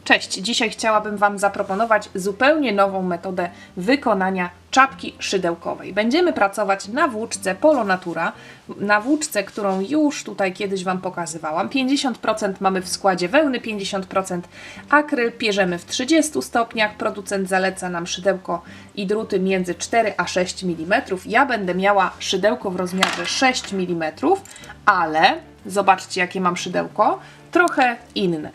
Cześć! Dzisiaj chciałabym Wam zaproponować zupełnie nową metodę wykonania czapki szydełkowej. Będziemy pracować na włóczce Polo Natura, na włóczce, którą już tutaj kiedyś Wam pokazywałam. 50% mamy w składzie wełny, 50% akryl. Pierzemy w 30 stopniach. Producent zaleca nam szydełko i druty między 4 a 6 mm. Ja będę miała szydełko w rozmiarze 6 mm, ale zobaczcie, jakie mam szydełko, trochę inne.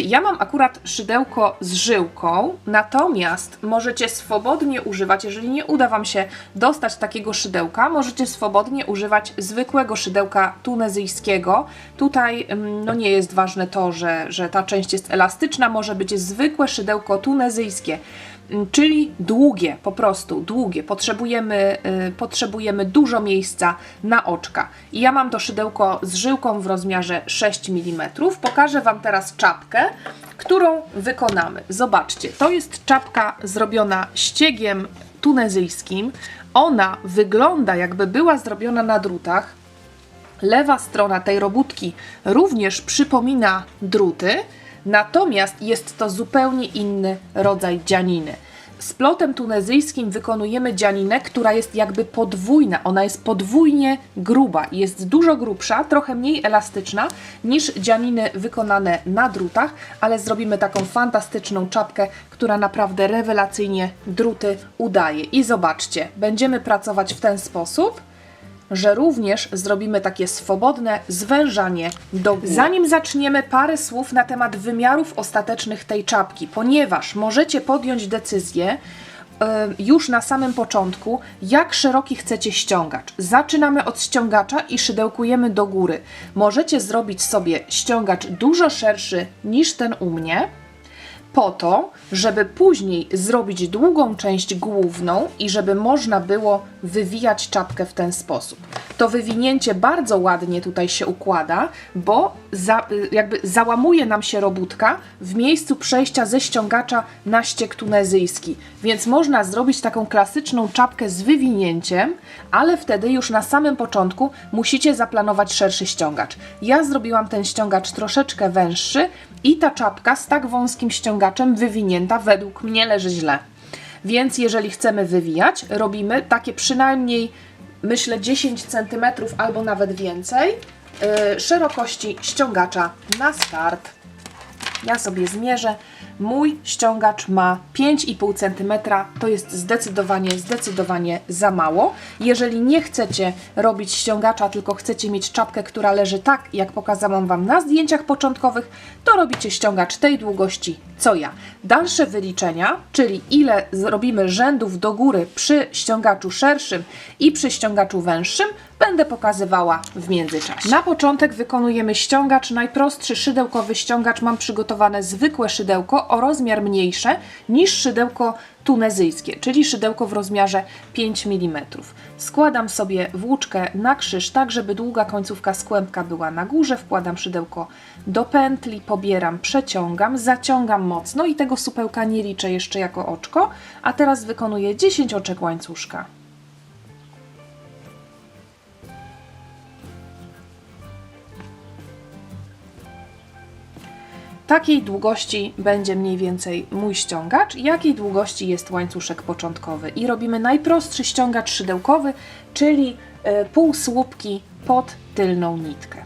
Ja mam akurat szydełko z żyłką, natomiast możecie swobodnie używać, jeżeli nie uda Wam się dostać takiego szydełka, możecie swobodnie używać zwykłego szydełka tunezyjskiego. Tutaj no nie jest ważne to, że ta część jest elastyczna, może być zwykłe szydełko tunezyjskie, czyli długie, po prostu długie. Potrzebujemy dużo miejsca na oczka. I ja mam to szydełko z żyłką w rozmiarze 6 mm. Pokażę Wam teraz czapkę, którą wykonamy. Zobaczcie, to jest czapka zrobiona ściegiem tunezyjskim. Ona wygląda, jakby była zrobiona na drutach. Lewa strona tej robótki również przypomina druty, natomiast jest to zupełnie inny rodzaj dzianiny. Z plotem tunezyjskim wykonujemy dzianinę, która jest jakby podwójna. Ona jest podwójnie gruba. Jest dużo grubsza, trochę mniej elastyczna niż dzianiny wykonane na drutach, ale zrobimy taką fantastyczną czapkę, która naprawdę rewelacyjnie druty udaje. I zobaczcie, będziemy pracować w ten sposób, że również zrobimy takie swobodne zwężanie do góry. Zanim zaczniemy, parę słów na temat wymiarów ostatecznych tej czapki, ponieważ możecie podjąć decyzję już na samym początku, jak szeroki chcecie ściągacz. Zaczynamy od ściągacza i szydełkujemy do góry. Możecie zrobić sobie ściągacz dużo szerszy niż ten u mnie, po to, żeby później zrobić długą część główną i żeby można było wywijać czapkę w ten sposób. To wywinięcie bardzo ładnie tutaj się układa, bo jakby załamuje nam się robótka w miejscu przejścia ze ściągacza na ścieg tunezyjski. Więc można zrobić taką klasyczną czapkę z wywinięciem, ale wtedy już na samym początku musicie zaplanować szerszy ściągacz. Ja zrobiłam ten ściągacz troszeczkę węższy i ta czapka z tak wąskim ściągaczem wywinięta według mnie leży źle. Więc jeżeli chcemy wywijać, robimy takie przynajmniej, myślę, 10 cm albo nawet więcej szerokości ściągacza na start. Ja sobie zmierzę. Mój ściągacz ma 5,5 cm, to jest zdecydowanie za mało. Jeżeli nie chcecie robić ściągacza, tylko chcecie mieć czapkę, która leży tak, jak pokazałam Wam na zdjęciach początkowych, to robicie ściągacz tej długości, co ja. Dalsze wyliczenia, czyli ile zrobimy rzędów do góry przy ściągaczu szerszym i przy ściągaczu węższym, będę pokazywała w międzyczasie. Na początek wykonujemy ściągacz, najprostszy szydełkowy ściągacz. Mam przygotowane zwykłe szydełko o rozmiar mniejsze niż szydełko tunezyjskie, czyli szydełko w rozmiarze 5 mm. Składam sobie włóczkę na krzyż, tak żeby długa końcówka skłębka była na górze, wkładam szydełko do pętli, pobieram, przeciągam, zaciągam mocno i tego supełka nie liczę jeszcze jako oczko, a teraz wykonuję 10 oczek łańcuszka. Takiej długości będzie mniej więcej mój ściągacz, jakiej długości jest łańcuszek początkowy. I robimy najprostszy ściągacz szydełkowy, czyli pół słupki pod tylną nitkę.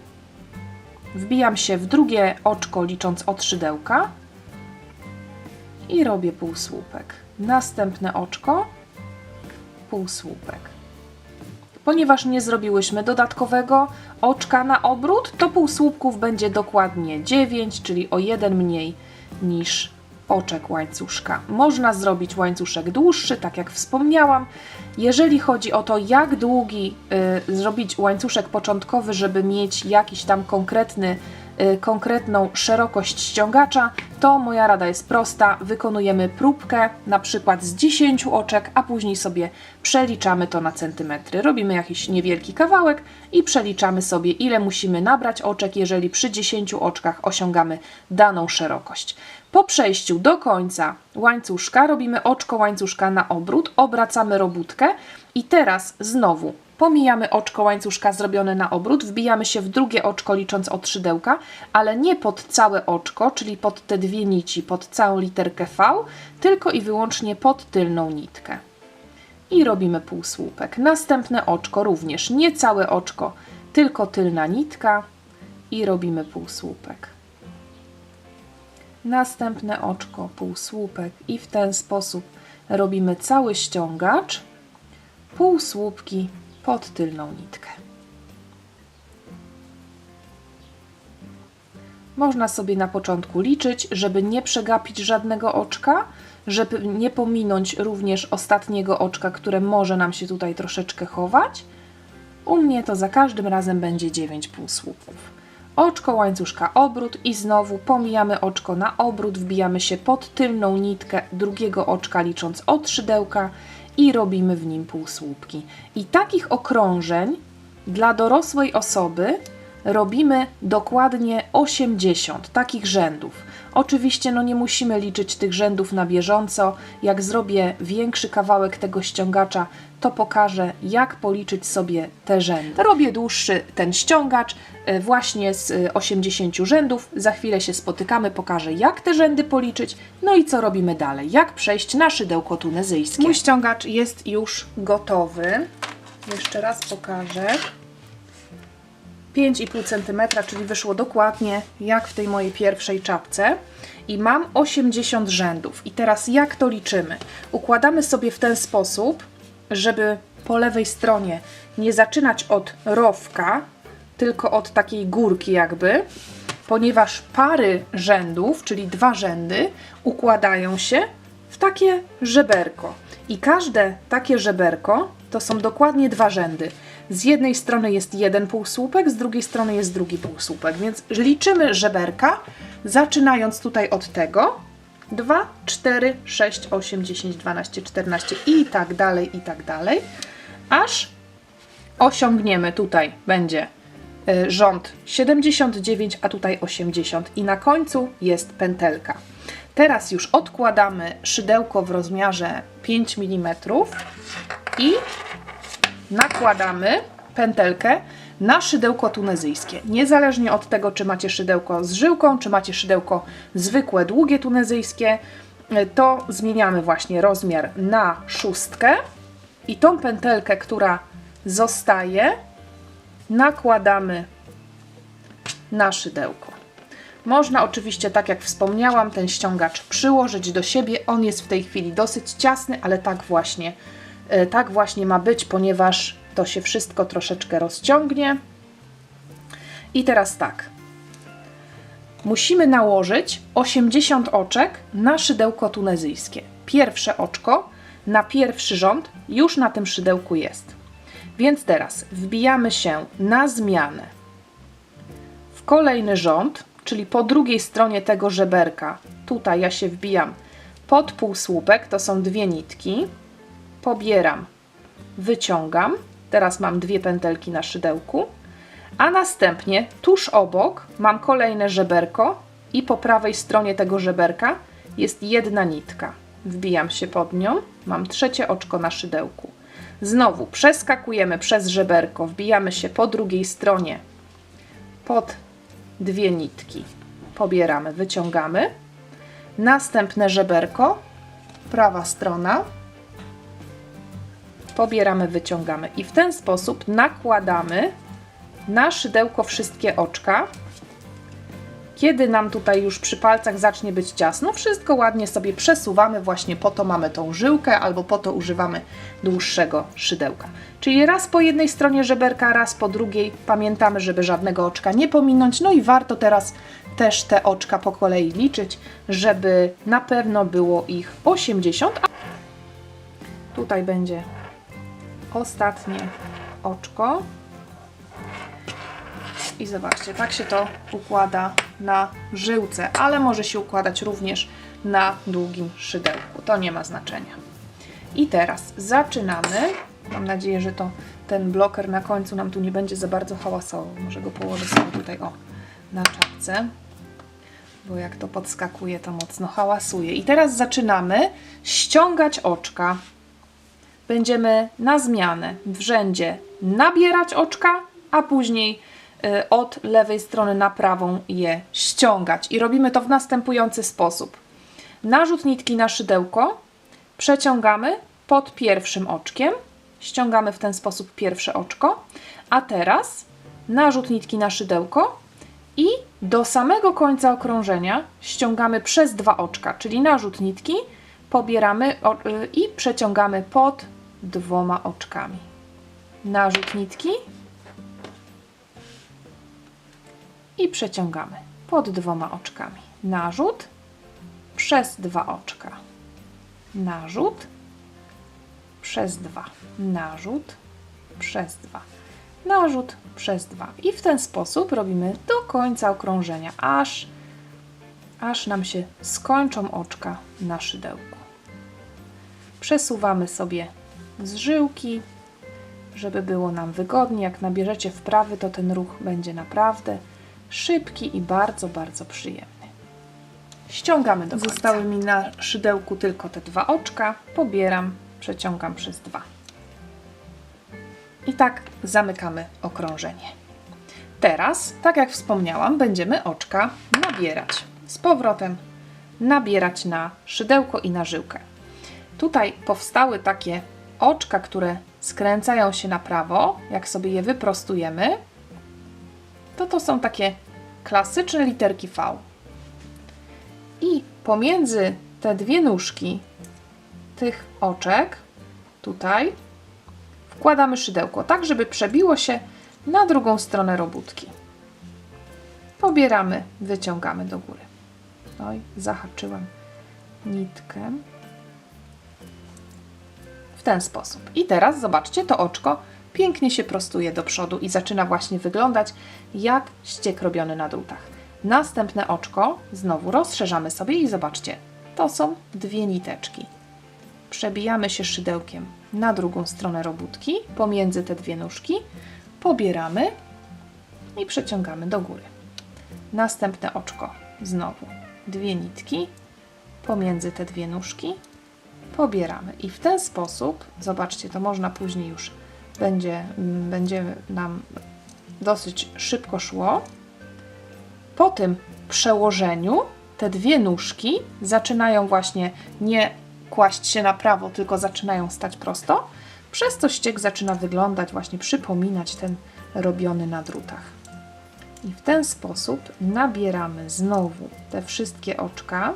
Wbijam się w drugie oczko, licząc od szydełka i robię półsłupek. Następne oczko, półsłupek. Ponieważ nie zrobiłyśmy dodatkowego oczka na obrót, to półsłupków będzie dokładnie 9, czyli o 1 mniej niż oczek łańcuszka. Można zrobić łańcuszek dłuższy, tak jak wspomniałam. Jeżeli chodzi o to, jak długi zrobić łańcuszek początkowy, żeby mieć jakiś tam konkretną szerokość ściągacza, to moja rada jest prosta. Wykonujemy próbkę na przykład z 10 oczek, a później sobie przeliczamy to na centymetry. Robimy jakiś niewielki kawałek i przeliczamy sobie, ile musimy nabrać oczek, jeżeli przy 10 oczkach osiągamy daną szerokość. Po przejściu do końca łańcuszka robimy oczko łańcuszka na obrót, obracamy robótkę i teraz znowu Pomijamy oczko łańcuszka zrobione na obrót, wbijamy się w drugie oczko licząc od szydełka, ale nie pod całe oczko, czyli pod te dwie nici, pod całą literkę V, tylko i wyłącznie pod tylną nitkę. I robimy półsłupek. Następne oczko również, nie całe oczko, tylko tylna nitka i robimy półsłupek. Następne oczko, półsłupek i w ten sposób robimy cały ściągacz, półsłupki pod tylną nitkę. Można sobie na początku liczyć, żeby nie przegapić żadnego oczka, żeby nie pominąć również ostatniego oczka, które może nam się tutaj troszeczkę chować. U mnie to za każdym razem będzie 9 półsłupków. Oczko łańcuszka obrót i znowu pomijamy oczko na obrót, wbijamy się pod tylną nitkę drugiego oczka licząc od szydełka i robimy w nim półsłupki. I takich okrążeń dla dorosłej osoby robimy dokładnie 80 takich rzędów. Oczywiście nie musimy liczyć tych rzędów na bieżąco. Jak zrobię większy kawałek tego ściągacza, to pokażę, jak policzyć sobie te rzędy. Robię dłuższy ten ściągacz właśnie z 80 rzędów. Za chwilę się spotykamy, pokażę, jak te rzędy policzyć, no i co robimy dalej, jak przejść na szydełko tunezyjskie. Mój ściągacz jest już gotowy. Jeszcze raz pokażę. 5,5 cm, czyli wyszło dokładnie jak w tej mojej pierwszej czapce i mam 80 rzędów. I teraz jak to liczymy? Układamy sobie w ten sposób, żeby po lewej stronie nie zaczynać od rowka, tylko od takiej górki jakby, ponieważ pary rzędów, czyli 2 rzędy, układają się w takie żeberko. I każde takie żeberko to są dokładnie 2 rzędy. Z jednej strony jest jeden półsłupek, z drugiej strony jest drugi półsłupek, więc liczymy żeberka, zaczynając tutaj od tego. 2, 4, 6, 8, 10, 12, 14 i tak dalej, aż osiągniemy, tutaj będzie rząd 79, a tutaj 80 i na końcu jest pętelka. Teraz już odkładamy szydełko w rozmiarze 5 mm i nakładamy pętelkę na szydełko tunezyjskie. Niezależnie od tego, czy macie szydełko z żyłką, czy macie szydełko zwykłe, długie tunezyjskie, to zmieniamy właśnie rozmiar na 6 i tą pętelkę, która zostaje, nakładamy na szydełko. Można oczywiście, tak jak wspomniałam, ten ściągacz przyłożyć do siebie. On jest w tej chwili dosyć ciasny, ale tak właśnie ma być, ponieważ to się wszystko troszeczkę rozciągnie. I teraz tak. Musimy nałożyć 80 oczek na szydełko tunezyjskie. Pierwsze oczko na pierwszy rząd już na tym szydełku jest. Więc teraz wbijamy się na zmianę w kolejny rząd, czyli po drugiej stronie tego żeberka. Tutaj ja się wbijam pod półsłupek, to są 2 nitki. Pobieram, wyciągam. Teraz mam 2 pętelki na szydełku, a następnie tuż obok mam kolejne żeberko i po prawej stronie tego żeberka jest 1 nitka. Wbijam się pod nią, mam trzecie oczko na szydełku. Znowu przeskakujemy przez żeberko, wbijamy się po drugiej stronie pod 2 nitki. Pobieramy, wyciągamy. Następne żeberko, prawa strona. Pobieramy, wyciągamy i w ten sposób nakładamy na szydełko wszystkie oczka. Kiedy nam tutaj już przy palcach zacznie być ciasno, wszystko ładnie sobie przesuwamy, właśnie po to mamy tą żyłkę albo po to używamy dłuższego szydełka. Czyli raz po jednej stronie żeberka, raz po drugiej. Pamiętamy, żeby żadnego oczka nie pominąć. No i warto teraz też te oczka po kolei liczyć, żeby na pewno było ich 80. Tutaj będzie ostatnie oczko. I zobaczcie, tak się to układa na żyłce, ale może się układać również na długim szydełku. To nie ma znaczenia. I teraz zaczynamy. Mam nadzieję, że ten bloker na końcu nam tu nie będzie za bardzo hałasował. Może go położę sobie tutaj na czapce, bo jak to podskakuje, to mocno hałasuje. I teraz zaczynamy ściągać oczka. będziemy na zmianę w rzędzie nabierać oczka, a później od lewej strony na prawą je ściągać. I robimy to w następujący sposób. Narzut nitki na szydełko przeciągamy pod pierwszym oczkiem, ściągamy w ten sposób pierwsze oczko, a teraz narzut nitki na szydełko i do samego końca okrążenia ściągamy przez 2 oczka, czyli narzut nitki pobieramy i przeciągamy pod 2 oczkami. Narzut nitki i przeciągamy pod 2 oczkami. Narzut przez 2 oczka. Narzut przez 2. Narzut przez 2. Narzut przez 2. I w ten sposób robimy do końca okrążenia, aż nam się skończą oczka na szydełku. Przesuwamy sobie z żyłki, żeby było nam wygodnie. Jak nabierzecie wprawy, to ten ruch będzie naprawdę szybki i bardzo, bardzo przyjemny. Ściągamy do końca. Zostały mi na szydełku tylko te 2 oczka. Pobieram, przeciągam przez 2. I tak zamykamy okrążenie. Teraz, tak jak wspomniałam, będziemy oczka nabierać. Z powrotem nabierać na szydełko i na żyłkę. Tutaj powstały takie oczka, które skręcają się na prawo. Jak sobie je wyprostujemy, to są takie klasyczne literki V. I pomiędzy te 2 nóżki tych oczek, tutaj, wkładamy szydełko, tak żeby przebiło się na drugą stronę robótki. Pobieramy, wyciągamy do góry. Oj, zahaczyłam nitkę. W ten sposób. I teraz zobaczcie, to oczko pięknie się prostuje do przodu i zaczyna właśnie wyglądać jak ściek robiony na drutach. Następne oczko znowu rozszerzamy sobie i zobaczcie, to są 2 niteczki. Przebijamy się szydełkiem na drugą stronę robótki, pomiędzy te 2 nóżki, pobieramy i przeciągamy do góry. Następne oczko znowu 2 nitki, pomiędzy te 2 nóżki, pobieramy i w ten sposób, zobaczcie, to można później już będzie nam dosyć szybko szło. Po tym przełożeniu te 2 nóżki zaczynają właśnie nie kłaść się na prawo, tylko zaczynają stać prosto, przez co ściek zaczyna wyglądać, właśnie przypominać ten robiony na drutach. I w ten sposób nabieramy znowu te wszystkie oczka.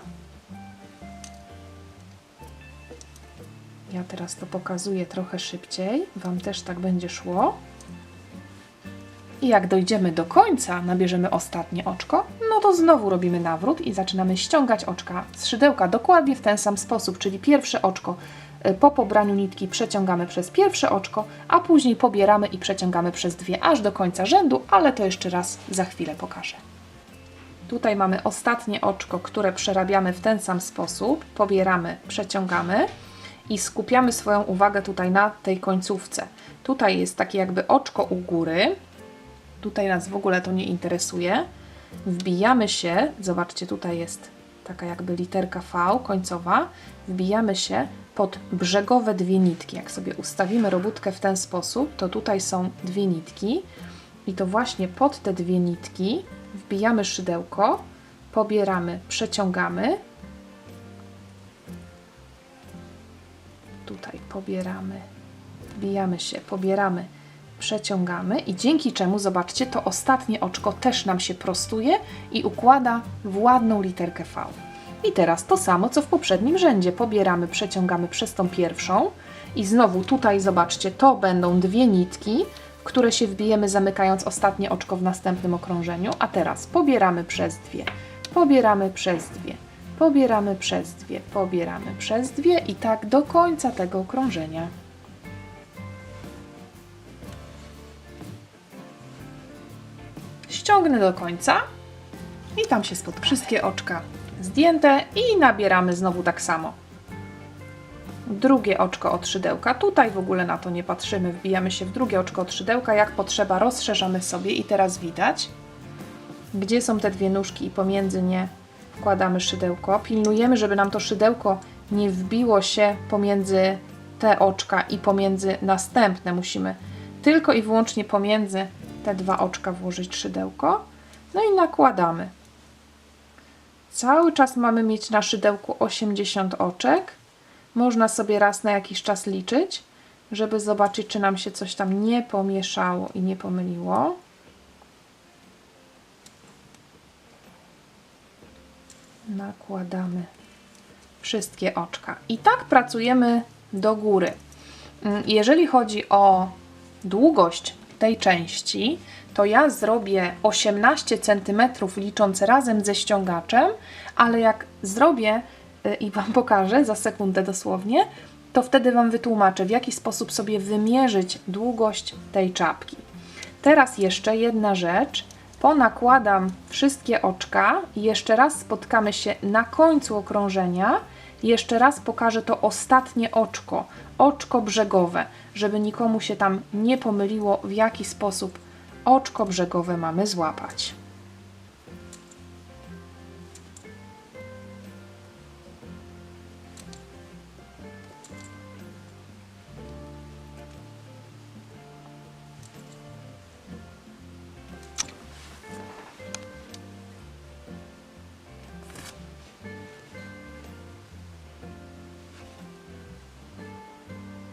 Ja teraz to pokazuję trochę szybciej, Wam też tak będzie szło. I jak dojdziemy do końca, nabierzemy ostatnie oczko, no to znowu robimy nawrót i zaczynamy ściągać oczka z szydełka dokładnie w ten sam sposób, czyli pierwsze oczko po pobraniu nitki przeciągamy przez pierwsze oczko, a później pobieramy i przeciągamy przez 2 aż do końca rzędu, ale to jeszcze raz za chwilę pokażę. Tutaj mamy ostatnie oczko, które przerabiamy w ten sam sposób, pobieramy, przeciągamy i skupiamy swoją uwagę tutaj na tej końcówce. Tutaj jest takie jakby oczko u góry, tutaj nas w ogóle to nie interesuje. Wbijamy się, zobaczcie, tutaj jest taka jakby literka V końcowa, wbijamy się pod brzegowe 2 nitki. Jak sobie ustawimy robótkę w ten sposób, to tutaj są 2 nitki i to właśnie pod te 2 nitki wbijamy szydełko, pobieramy, przeciągamy. Tutaj pobieramy, wbijamy się, pobieramy, przeciągamy i dzięki czemu, zobaczcie, to ostatnie oczko też nam się prostuje i układa w ładną literkę V. I teraz to samo, co w poprzednim rzędzie. Pobieramy, przeciągamy przez tą pierwszą i znowu tutaj, zobaczcie, to będą 2 nitki, w które się wbijemy, zamykając ostatnie oczko w następnym okrążeniu, a teraz pobieramy przez 2, pobieramy przez 2, pobieramy przez 2, pobieramy przez 2 i tak do końca tego okrążenia. Ściągnę do końca i tam się spotkamy. Wszystkie oczka zdjęte i nabieramy znowu tak samo. Drugie oczko od szydełka. Tutaj w ogóle na to nie patrzymy. Wbijamy się w drugie oczko od szydełka. Jak potrzeba, rozszerzamy sobie i teraz widać, gdzie są te 2 nóżki i pomiędzy nie wkładamy szydełko. Pilnujemy, żeby nam to szydełko nie wbiło się pomiędzy te oczka i pomiędzy następne musimy tylko i wyłącznie pomiędzy te dwa oczka włożyć szydełko. No i nakładamy. Cały czas mamy mieć na szydełku 80 oczek. Można sobie raz na jakiś czas liczyć, żeby zobaczyć, czy nam się coś tam nie pomieszało i nie pomyliło. Nakładamy wszystkie oczka. I tak pracujemy do góry. Jeżeli chodzi o długość tej części, to ja zrobię 18 cm licząc razem ze ściągaczem, ale jak zrobię i Wam pokażę za sekundę dosłownie, to wtedy Wam wytłumaczę, w jaki sposób sobie wymierzyć długość tej czapki. Teraz jeszcze jedna rzecz. Ponakładam wszystkie oczka i jeszcze raz spotkamy się na końcu okrążenia. Jeszcze raz pokażę to ostatnie oczko, oczko brzegowe, żeby nikomu się tam nie pomyliło, w jaki sposób oczko brzegowe mamy złapać.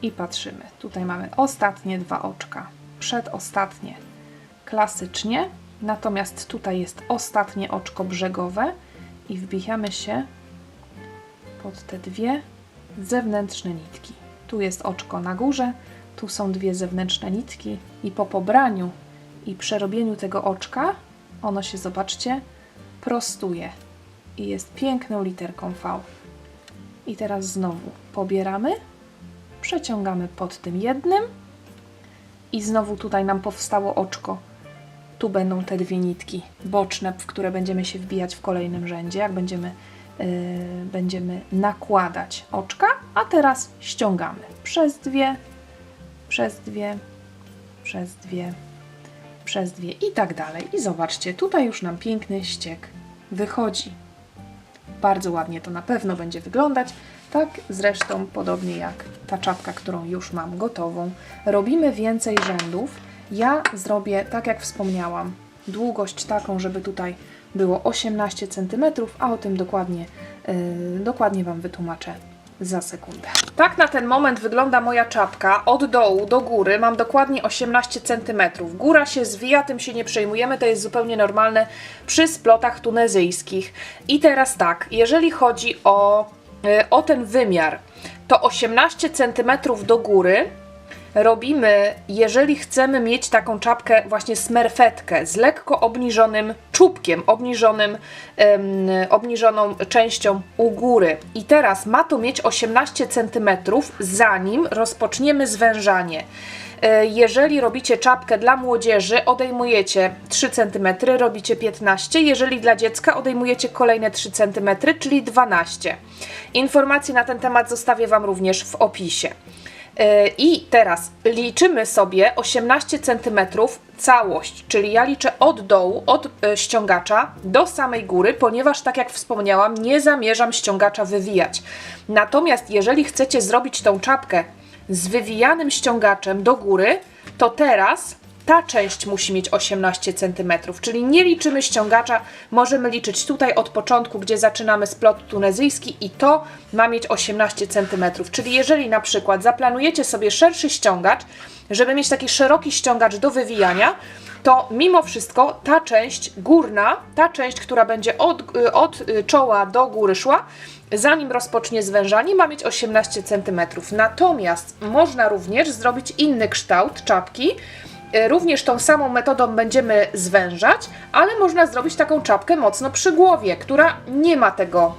I patrzymy. Tutaj mamy ostatnie dwa oczka, przedostatnie klasycznie, natomiast tutaj jest ostatnie oczko brzegowe i wbijamy się pod te dwie zewnętrzne nitki. Tu jest oczko na górze, tu są dwie zewnętrzne nitki i po pobraniu i przerobieniu tego oczka ono się, zobaczcie, prostuje i jest piękną literką V. I teraz znowu pobieramy, przeciągamy pod tym jednym i znowu tutaj nam powstało oczko. Tu będą te dwie nitki boczne, w które będziemy się wbijać w kolejnym rzędzie, jak będziemy nakładać oczka, a teraz ściągamy przez dwie, przez dwie, przez dwie, przez dwie i tak dalej. I zobaczcie, tutaj już nam piękny ściek wychodzi. Bardzo ładnie to na pewno będzie wyglądać. Tak zresztą podobnie jak ta czapka, którą już mam gotową. Robimy więcej rzędów. Ja zrobię, tak jak wspomniałam, długość taką, żeby tutaj było 18 cm, a o tym dokładnie Wam wytłumaczę za sekundę. Tak na ten moment wygląda moja czapka. Od dołu do góry mam dokładnie 18 cm. Góra się zwija, tym się nie przejmujemy, to jest zupełnie normalne przy splotach tunezyjskich. I teraz tak, jeżeli chodzi o ten wymiar, to 18 cm do góry robimy, jeżeli chcemy mieć taką czapkę właśnie smerfetkę z lekko obniżonym czubkiem, obniżoną częścią u góry. I teraz ma to mieć 18 cm, zanim rozpoczniemy zwężanie. Jeżeli robicie czapkę dla młodzieży, odejmujecie 3 cm, robicie 15, jeżeli dla dziecka odejmujecie kolejne 3 cm, czyli 12. Informacje na ten temat zostawię Wam również w opisie. I teraz liczymy sobie 18 cm całość, czyli ja liczę od dołu, od ściągacza do samej góry, ponieważ tak jak wspomniałam, nie zamierzam ściągacza wywijać. Natomiast jeżeli chcecie zrobić tą czapkę z wywijanym ściągaczem do góry, to teraz ta część musi mieć 18 cm, czyli nie liczymy ściągacza, możemy liczyć tutaj od początku, gdzie zaczynamy splot tunezyjski i to ma mieć 18 cm. Czyli jeżeli na przykład zaplanujecie sobie szerszy ściągacz, żeby mieć taki szeroki ściągacz do wywijania, to mimo wszystko ta część górna, ta część, która będzie od czoła do góry szła, zanim rozpocznie zwężanie, ma mieć 18 cm. Natomiast można również zrobić inny kształt czapki. Również tą samą metodą będziemy zwężać, ale można zrobić taką czapkę mocno przy głowie, która nie ma tego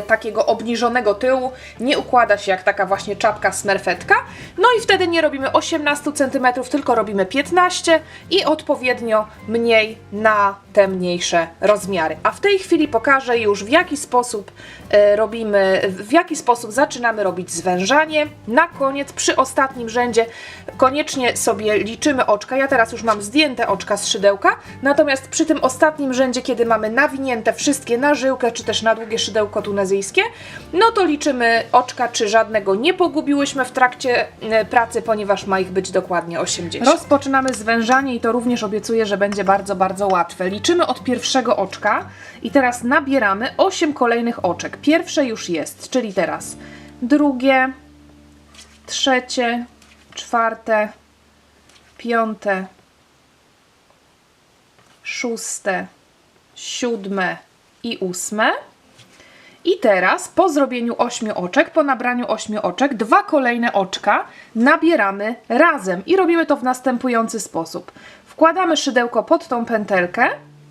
takiego obniżonego tyłu, nie układa się jak taka właśnie czapka smerfetka. No i wtedy nie robimy 18 cm, tylko robimy 15 i odpowiednio mniej na te mniejsze rozmiary. A w tej chwili pokażę już, w jaki sposób w jaki sposób zaczynamy robić zwężanie. Na koniec, przy ostatnim rzędzie, koniecznie sobie liczymy oczka. Ja teraz już mam zdjęte oczka z szydełka, natomiast przy tym ostatnim rzędzie, kiedy mamy nawinięte wszystkie na żyłkę, czy też na długie szydełko tunezyjskie, no to liczymy oczka, czy żadnego nie pogubiłyśmy w trakcie pracy, ponieważ ma ich być dokładnie 80. Rozpoczynamy zwężanie i to również obiecuję, że będzie bardzo, bardzo łatwe. Liczymy od pierwszego oczka i teraz nabieramy 8 kolejnych oczek. Pierwsze już jest, czyli teraz drugie, trzecie, czwarte, piąte, szóste, siódme i ósme. I teraz po zrobieniu 8 oczek, po nabraniu 8 oczek, 2 kolejne oczka nabieramy razem i robimy to w następujący sposób. Wkładamy szydełko pod tą pętelkę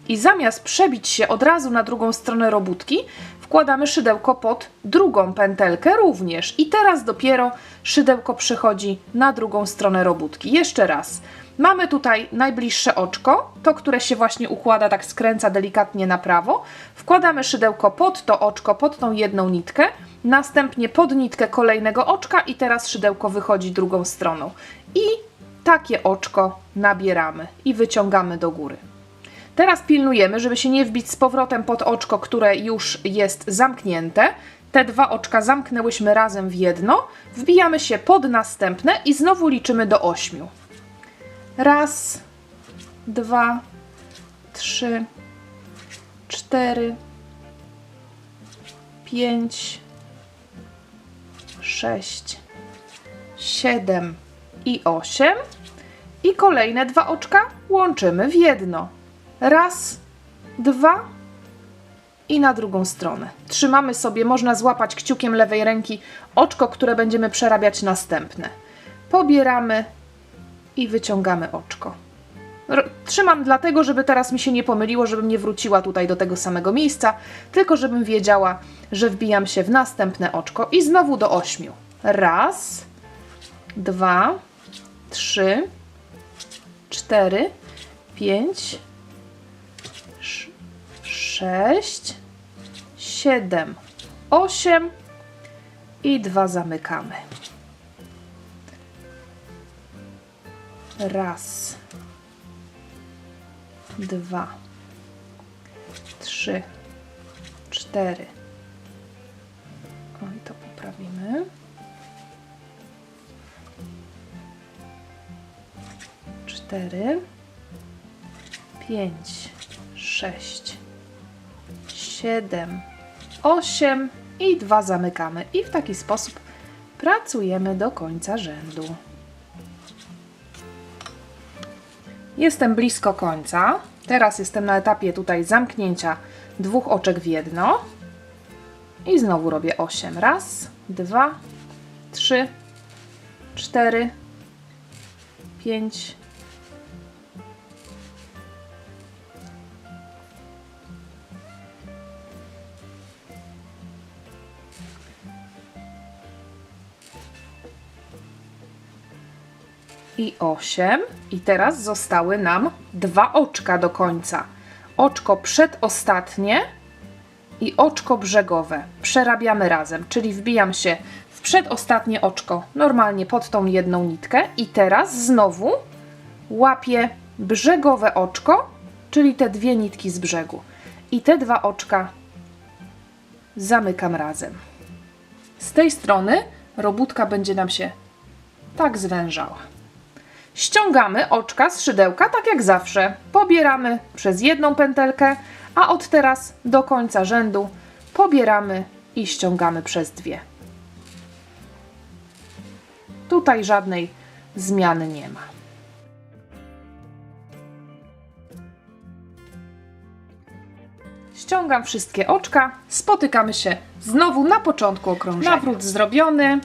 i zamiast przebić się od razu na drugą stronę robótki, wkładamy szydełko pod drugą pętelkę również. I teraz dopiero szydełko przechodzi na drugą stronę robótki. Jeszcze raz. Mamy tutaj najbliższe oczko, to które się właśnie układa, tak skręca delikatnie na prawo. Wkładamy szydełko pod to oczko, pod tą jedną nitkę, następnie pod nitkę kolejnego oczka i teraz szydełko wychodzi drugą stroną. I takie oczko nabieramy i wyciągamy do góry. Teraz pilnujemy, żeby się nie wbić z powrotem pod oczko, które już jest zamknięte. Te 2 oczka zamknęłyśmy razem w jedno, wbijamy się pod następne i znowu liczymy do 8. Raz, 2, 3, 4, 5, 6, 7 i 8. I kolejne 2 oczka łączymy w jedno. Raz, 2 i na drugą stronę. Trzymamy sobie, można złapać kciukiem lewej ręki oczko, które będziemy przerabiać następne. Pobieramy i wyciągamy oczko. Trzymam dlatego, żeby teraz mi się nie pomyliło, żebym nie wróciła tutaj do tego samego miejsca, tylko żebym wiedziała, że wbijam się w następne oczko i znowu do 8. Raz, 2, 3, 4, 5, 6, 7, 8 i 2 zamykamy. Raz, 2, 3, 4. Oj, to poprawimy. 4, 5, 6, 7, 8 i 2 zamykamy. I w taki sposób pracujemy do końca rzędu. Jestem blisko końca. Teraz jestem na etapie tutaj zamknięcia 2 oczek w jedno. I znowu robię 8. Raz, 2, 3, 4, 5, 8. I teraz zostały nam 2 oczka do końca. Oczko przedostatnie i oczko brzegowe. Przerabiamy razem, czyli wbijam się w przedostatnie oczko normalnie pod tą jedną nitkę i teraz znowu łapię brzegowe oczko, czyli te 2 nitki z brzegu. I te 2 oczka zamykam razem. Z tej strony robótka będzie nam się tak zwężała. Ściągamy oczka z szydełka, tak jak zawsze. Pobieramy przez jedną pętelkę, a od teraz do końca rzędu pobieramy i ściągamy przez 2. Tutaj żadnej zmiany nie ma. Ściągam wszystkie oczka, spotykamy się znowu na początku okrążenia. Nawrót zrobiony.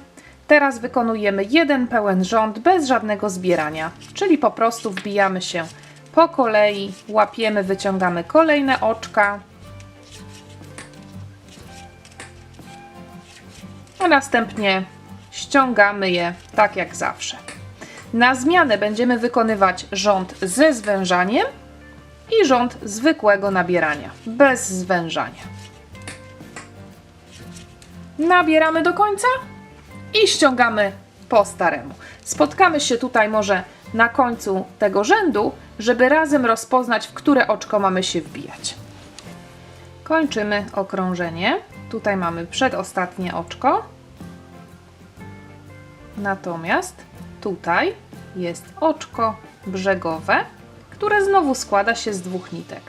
Teraz wykonujemy jeden pełen rząd bez żadnego zbierania, czyli po prostu wbijamy się po kolei, łapiemy, wyciągamy kolejne oczka, a następnie ściągamy je tak jak zawsze. Na zmianę będziemy wykonywać rząd ze zwężaniem i rząd zwykłego nabierania, bez zwężania. nabieramy do końca i ściągamy po staremu. Spotkamy się tutaj może na końcu tego rzędu, żeby razem rozpoznać, w które oczko mamy się wbijać. Kończymy okrążenie. Tutaj mamy przedostatnie oczko. Natomiast tutaj jest oczko brzegowe, które znowu składa się z 2 nitek.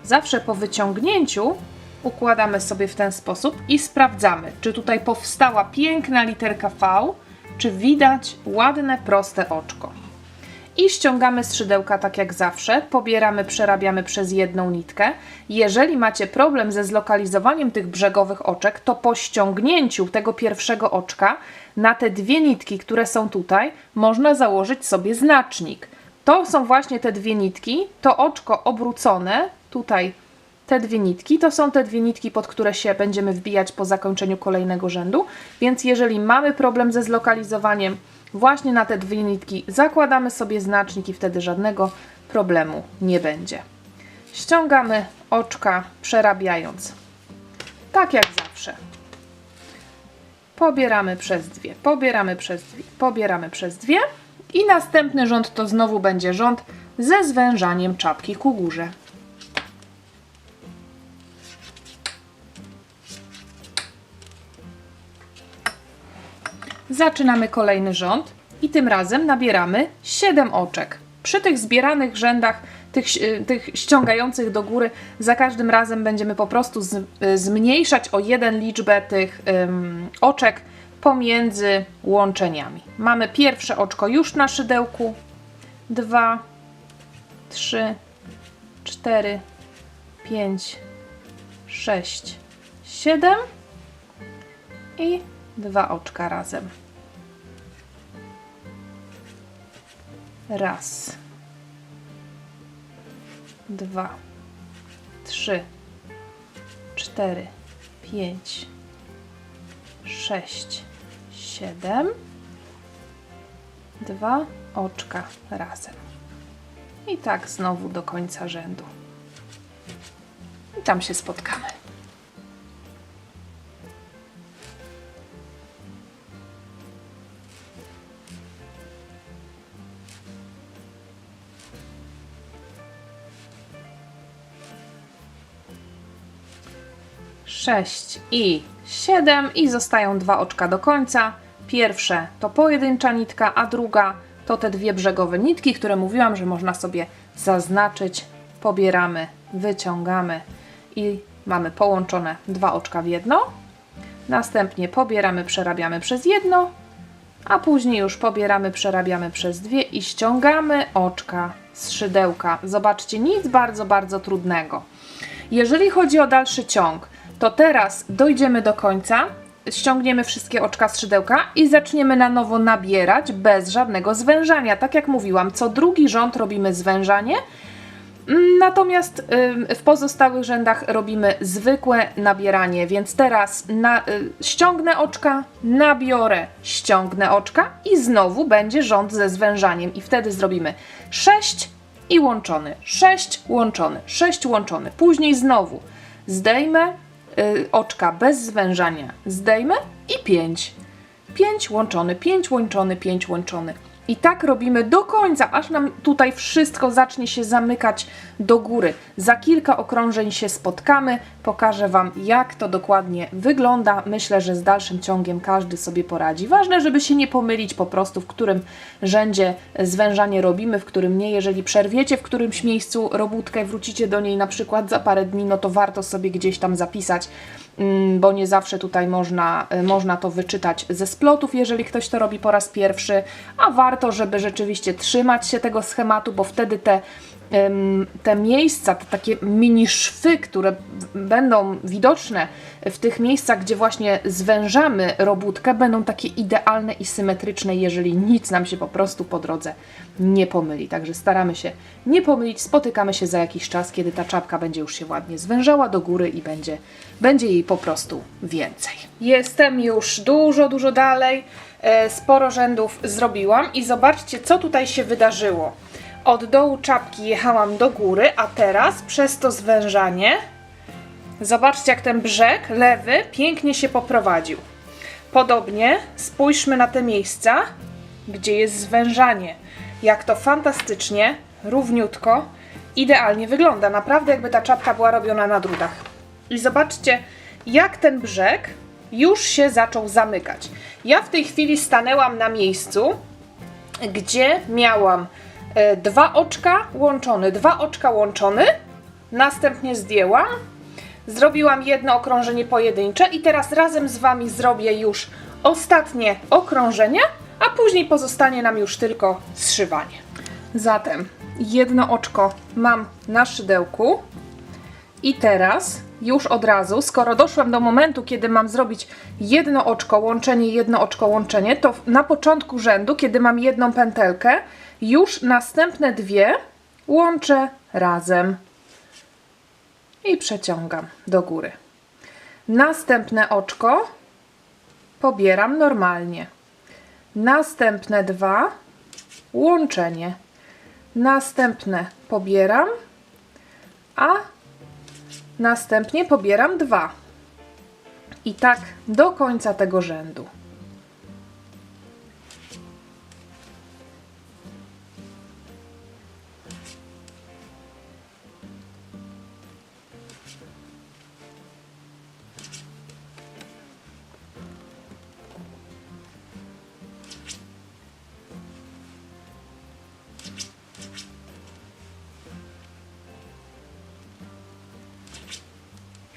Zawsze po wyciągnięciu układamy sobie w ten sposób i sprawdzamy, czy tutaj powstała piękna literka V, czy widać ładne, proste oczko. I ściągamy z szydełka tak jak zawsze, pobieramy, przerabiamy przez jedną nitkę. Jeżeli macie problem ze zlokalizowaniem tych brzegowych oczek, to po ściągnięciu tego pierwszego oczka na te 2 nitki, które są tutaj, można założyć sobie znacznik. To są właśnie te 2 nitki, to oczko obrócone, tutaj te 2 nitki, to są te 2 nitki, pod które się będziemy wbijać po zakończeniu kolejnego rzędu, więc jeżeli mamy problem ze zlokalizowaniem właśnie na te 2 nitki, zakładamy sobie znacznik i wtedy żadnego problemu nie będzie. Ściągamy oczka, przerabiając tak jak zawsze. Pobieramy przez 2, pobieramy przez 2, pobieramy przez 2 i następny rząd to znowu będzie rząd ze zwężaniem czapki ku górze. Zaczynamy kolejny rząd i tym razem nabieramy 7 oczek. Przy tych zbieranych rzędach, tych ściągających do góry, za każdym razem będziemy po prostu zmniejszać o 1 liczbę tych oczek pomiędzy łączeniami. Mamy pierwsze oczko już na szydełku, 2, 3, 4, 5, 6, 7 i 2 oczka razem. Raz, 2, 3, 4, 5, 6, 7. 2 oczka razem. I tak znowu do końca rzędu. I tam się spotkamy. Sześć i 7 i zostają 2 oczka do końca. Pierwsze to pojedyncza nitka, a druga to te 2 brzegowe nitki, które mówiłam, że można sobie zaznaczyć. Pobieramy, wyciągamy i mamy połączone 2 oczka w jedno. Następnie pobieramy, przerabiamy przez jedno, a później już pobieramy, przerabiamy przez 2 i ściągamy oczka z szydełka. Zobaczcie, nic bardzo, bardzo trudnego. Jeżeli chodzi o dalszy ciąg, to teraz dojdziemy do końca, ściągniemy wszystkie oczka z szydełka i zaczniemy na nowo nabierać bez żadnego zwężania. Tak jak mówiłam, co drugi rząd robimy zwężanie, natomiast w pozostałych rzędach robimy zwykłe nabieranie, więc teraz ściągnę oczka, nabiorę, ściągnę oczka i znowu będzie rząd ze zwężaniem i wtedy zrobimy 6 i łączony, 6 łączony, 6 łączony, później znowu zdejmę oczka bez zwężania, zdejmę i 5. 5 łączony, 5 łączony, 5 łączony. I tak robimy do końca, aż nam tutaj wszystko zacznie się zamykać do góry. Za kilka okrążeń się spotkamy, pokażę Wam, jak to dokładnie wygląda. Myślę, że z dalszym ciągiem każdy sobie poradzi. Ważne, żeby się nie pomylić po prostu, w którym rzędzie zwężanie robimy, w którym nie. Jeżeli przerwiecie w którymś miejscu robótkę, wrócicie do niej na przykład za parę dni, no to warto sobie gdzieś tam zapisać, bo nie zawsze tutaj można to wyczytać ze splotów, jeżeli ktoś to robi po raz pierwszy, a warto, żeby rzeczywiście trzymać się tego schematu, bo wtedy te miejsca, te takie mini szwy, które będą widoczne w tych miejscach, gdzie właśnie zwężamy robótkę, będą takie idealne i symetryczne, jeżeli nic nam się po prostu po drodze nie pomyli. Także staramy się nie pomylić, spotykamy się za jakiś czas, kiedy ta czapka będzie już się ładnie zwężała do góry i będzie jej po prostu więcej. Jestem już dużo dalej, sporo rzędów zrobiłam i zobaczcie, co tutaj się wydarzyło. Od dołu czapki jechałam do góry, a teraz przez to zwężanie Zobaczcie, jak ten brzeg lewy pięknie się poprowadził. Podobnie spójrzmy na te miejsca, gdzie jest zwężanie. Jak to fantastycznie, równiutko, idealnie wygląda. Naprawdę jakby ta czapka była robiona na drutach. I zobaczcie, jak ten brzeg już się zaczął zamykać. Ja w tej chwili stanęłam na miejscu, gdzie miałam dwa oczka łączone, następnie zdjęłam, zrobiłam jedno okrążenie pojedyncze i teraz razem z Wami zrobię już ostatnie okrążenia, a później pozostanie nam już tylko zszywanie. Zatem jedno oczko mam na szydełku i teraz już od razu, skoro doszłam do momentu, kiedy mam zrobić jedno oczko łączenie, to na początku rzędu, kiedy mam jedną pętelkę, już następne dwie łączę razem i przeciągam do góry. Następne oczko pobieram normalnie. Następne dwa łączenie. Następne pobieram, a następnie pobieram dwa. I tak do końca tego rzędu.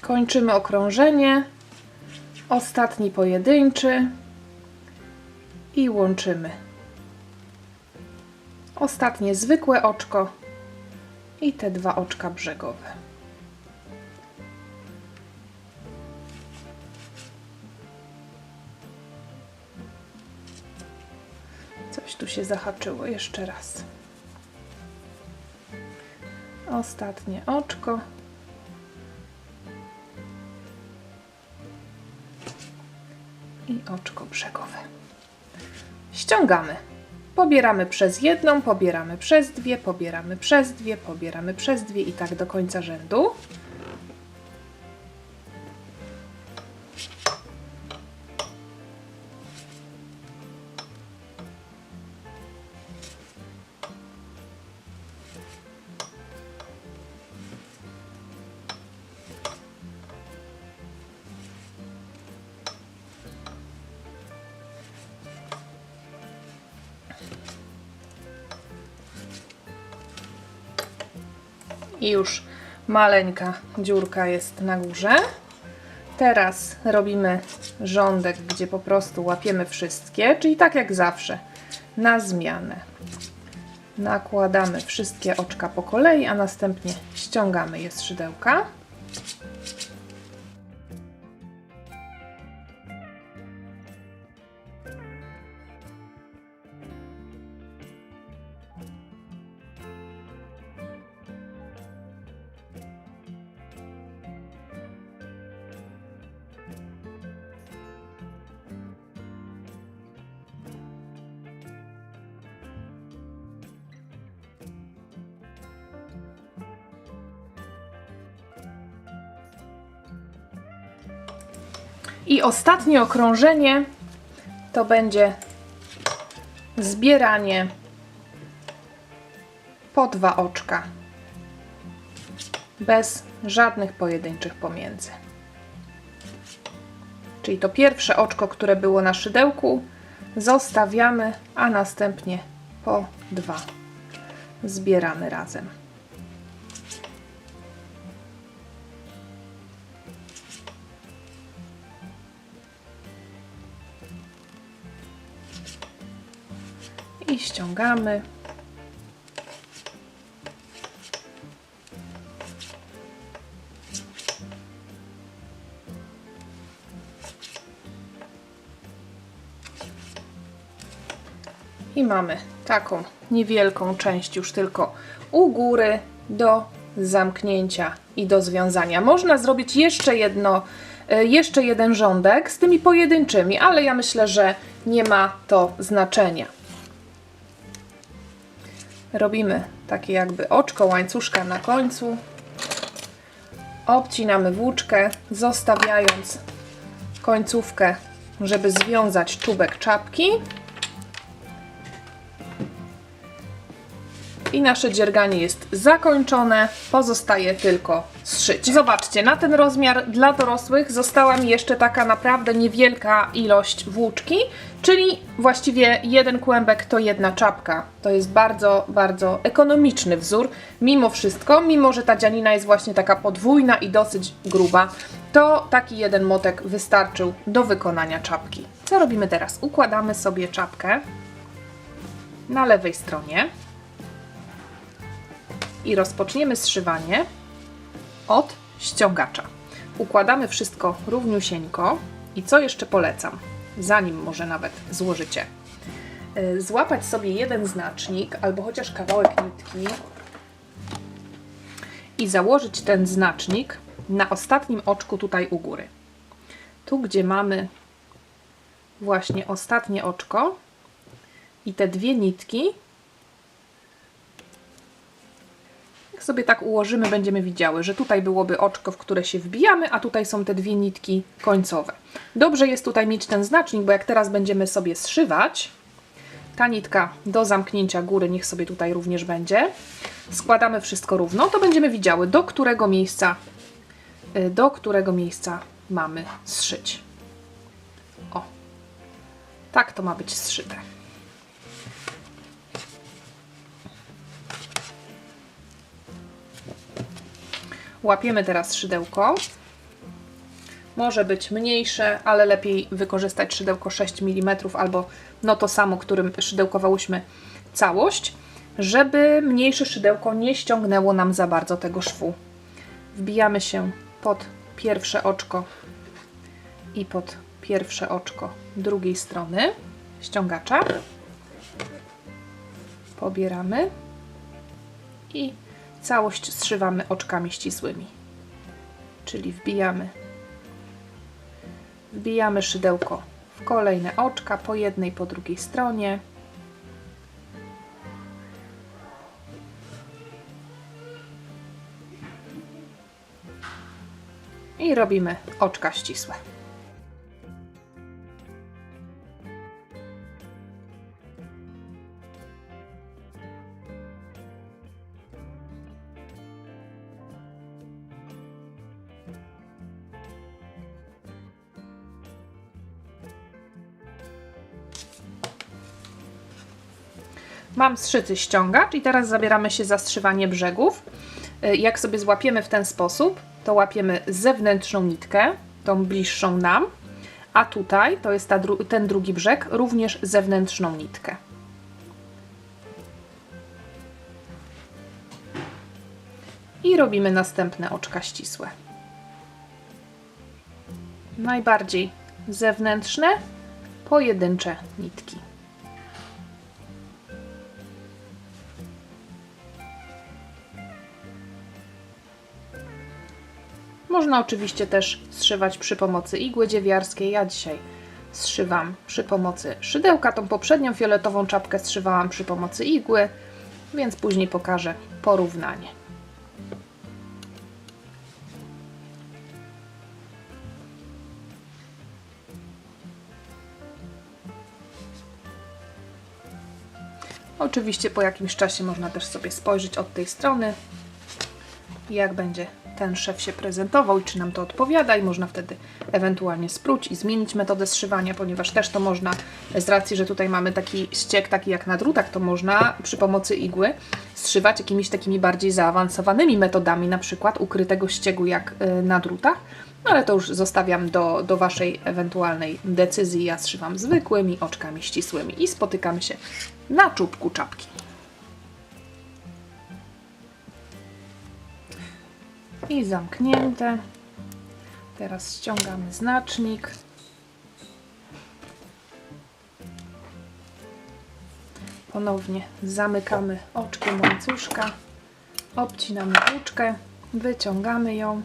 Kończymy okrążenie, ostatni pojedynczy i łączymy. Ostatnie zwykłe oczko i te dwa oczka brzegowe. Coś tu się zahaczyło, jeszcze raz. Ostatnie oczko. I oczko brzegowe. Ściągamy. Pobieramy przez jedną, pobieramy przez dwie, pobieramy przez dwie, pobieramy przez dwie i tak do końca rzędu. I już maleńka dziurka jest na górze. Teraz robimy rządek, gdzie po prostu łapiemy wszystkie, czyli tak jak zawsze, na zmianę. Nakładamy wszystkie oczka po kolei, a następnie ściągamy je z szydełka. I ostatnie okrążenie to będzie zbieranie po dwa oczka, bez żadnych pojedynczych pomiędzy. Czyli to pierwsze oczko, które było na szydełku, zostawiamy, a następnie po dwa zbieramy razem. I ściągamy. I mamy taką niewielką część już tylko u góry do zamknięcia i do związania. Można zrobić jeszcze jeden rządek z tymi pojedynczymi, ale ja myślę, że nie ma to znaczenia. Robimy takie jakby oczko łańcuszka na końcu Obcinamy włóczkę, zostawiając końcówkę, żeby związać czubek czapki. I nasze dzierganie jest zakończone, pozostaje tylko zszyć. Zobaczcie, na ten rozmiar dla dorosłych została mi jeszcze taka naprawdę niewielka ilość włóczki, czyli właściwie jeden kłębek to jedna czapka. To jest bardzo, bardzo ekonomiczny wzór, mimo wszystko, mimo że ta dzianina jest właśnie taka podwójna i dosyć gruba, to taki jeden motek wystarczył do wykonania czapki. Co robimy teraz? Układamy sobie czapkę na lewej stronie. I rozpoczniemy zszywanie od ściągacza. Układamy wszystko równiusieńko i co jeszcze polecam, zanim może nawet złożycie, złapać sobie jeden znacznik albo chociaż kawałek nitki i założyć ten znacznik na ostatnim oczku tutaj u góry. Tu, gdzie mamy właśnie ostatnie oczko i te dwie nitki, jak sobie tak ułożymy, będziemy widziały, że tutaj byłoby oczko, w które się wbijamy, a tutaj są te dwie nitki końcowe. Dobrze jest tutaj mieć ten znacznik, bo jak teraz będziemy sobie zszywać, ta nitka do zamknięcia góry niech sobie tutaj również będzie. Składamy wszystko równo, to będziemy widziały, do którego miejsca mamy zszyć. O, tak to ma być zszyte. Łapiemy teraz szydełko. Może być mniejsze, ale lepiej wykorzystać szydełko 6 mm albo no to samo, którym szydełkowałyśmy całość, żeby mniejsze szydełko nie ściągnęło nam za bardzo tego szwu. Wbijamy się pod pierwsze oczko i pod pierwsze oczko drugiej strony ściągacza. Pobieramy i całość zszywamy oczkami ścisłymi. Czyli wbijamy szydełko w kolejne oczka, po jednej, po drugiej stronie. I robimy oczka ścisłe. Mam zszyty ściągacz i teraz zabieramy się za zszywanie brzegów. Jak sobie złapiemy w ten sposób, to łapiemy zewnętrzną nitkę, tą bliższą nam, a tutaj to jest ten drugi brzeg, również zewnętrzną nitkę. I robimy następne oczka ścisłe. Najbardziej zewnętrzne, pojedyncze nitki. Można oczywiście też zszywać przy pomocy igły dziewiarskiej. Ja dzisiaj zszywam przy pomocy szydełka. Tą poprzednią fioletową czapkę zszywałam przy pomocy igły, więc później pokażę porównanie. Oczywiście po jakimś czasie można też sobie spojrzeć od tej strony, jak będzie ten szef się prezentował i czy nam to odpowiada, i można wtedy ewentualnie spróć i zmienić metodę zszywania, ponieważ też to można, z racji, że tutaj mamy taki ściek, taki jak na drutach, to można przy pomocy igły zszywać jakimiś takimi bardziej zaawansowanymi metodami, na przykład ukrytego ściegu jak na drutach, no ale to już zostawiam do Waszej ewentualnej decyzji. Ja zszywam zwykłymi oczkami ścisłymi i spotykamy się na czubku czapki. I zamknięte. Teraz ściągamy znacznik. Ponownie zamykamy oczkiem łańcuszka, obcinamy włóczkę, wyciągamy ją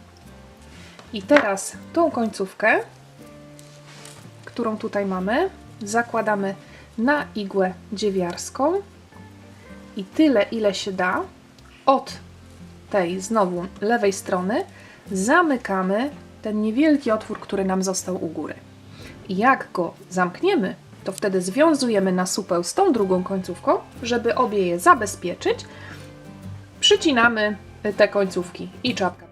i teraz tą końcówkę, którą tutaj mamy, zakładamy na igłę dziewiarską i tyle, ile się da od tej znowu lewej strony zamykamy ten niewielki otwór, który nam został u góry. I jak go zamkniemy, to wtedy związujemy na supeł z tą drugą końcówką, żeby obie je zabezpieczyć. Przycinamy te końcówki i czapka.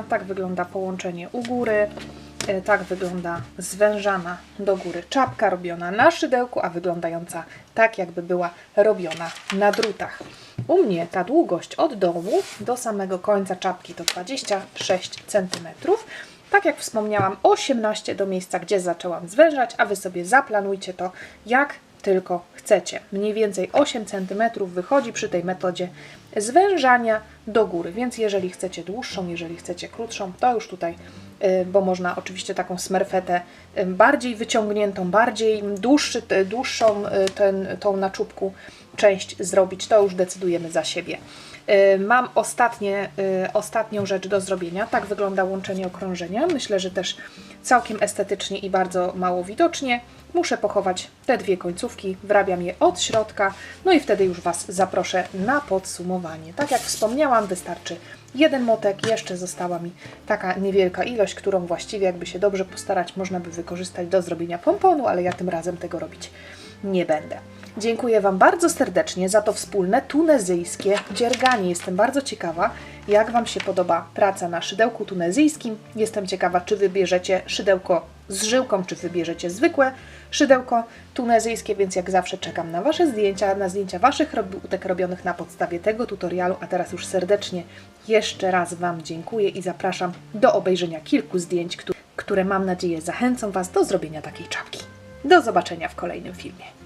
Tak wygląda połączenie u góry, tak wygląda zwężana do góry czapka robiona na szydełku, a wyglądająca tak, jakby była robiona na drutach. U mnie ta długość od dołu do samego końca czapki to 26 cm. Tak jak wspomniałam, 18 do miejsca, gdzie zaczęłam zwężać, a Wy sobie zaplanujcie to jak tylko chcecie. Mniej więcej 8 cm wychodzi przy tej metodzie zwężania do góry, więc jeżeli chcecie dłuższą, jeżeli chcecie krótszą, to już tutaj, bo można oczywiście taką smerfetę bardziej wyciągniętą, bardziej dłuższą tą na czubku część zrobić, to już decydujemy za siebie. Mam ostatnią rzecz do zrobienia. Tak wygląda łączenie okrążenia. Myślę, że też całkiem estetycznie i bardzo mało widocznie. Muszę pochować te dwie końcówki, wrabiam je od środka, no i wtedy już Was zaproszę na podsumowanie. Tak jak wspomniałam, wystarczy jeden motek, jeszcze została mi taka niewielka ilość, którą właściwie jakby się dobrze postarać, można by wykorzystać do zrobienia pomponu, ale ja tym razem tego robić nie będę. Dziękuję Wam bardzo serdecznie za to wspólne tunezyjskie dzierganie. Jestem bardzo ciekawa, jak Wam się podoba praca na szydełku tunezyjskim. Jestem ciekawa, czy wybierzecie szydełko z żyłką, czy wybierzecie zwykłe szydełko tunezyjskie, więc jak zawsze czekam na Wasze zdjęcia, na zdjęcia Waszych robótek robionych na podstawie tego tutorialu, a teraz już serdecznie jeszcze raz Wam dziękuję i zapraszam do obejrzenia kilku zdjęć, które mam nadzieję zachęcą Was do zrobienia takiej czapki. Do zobaczenia w kolejnym filmie.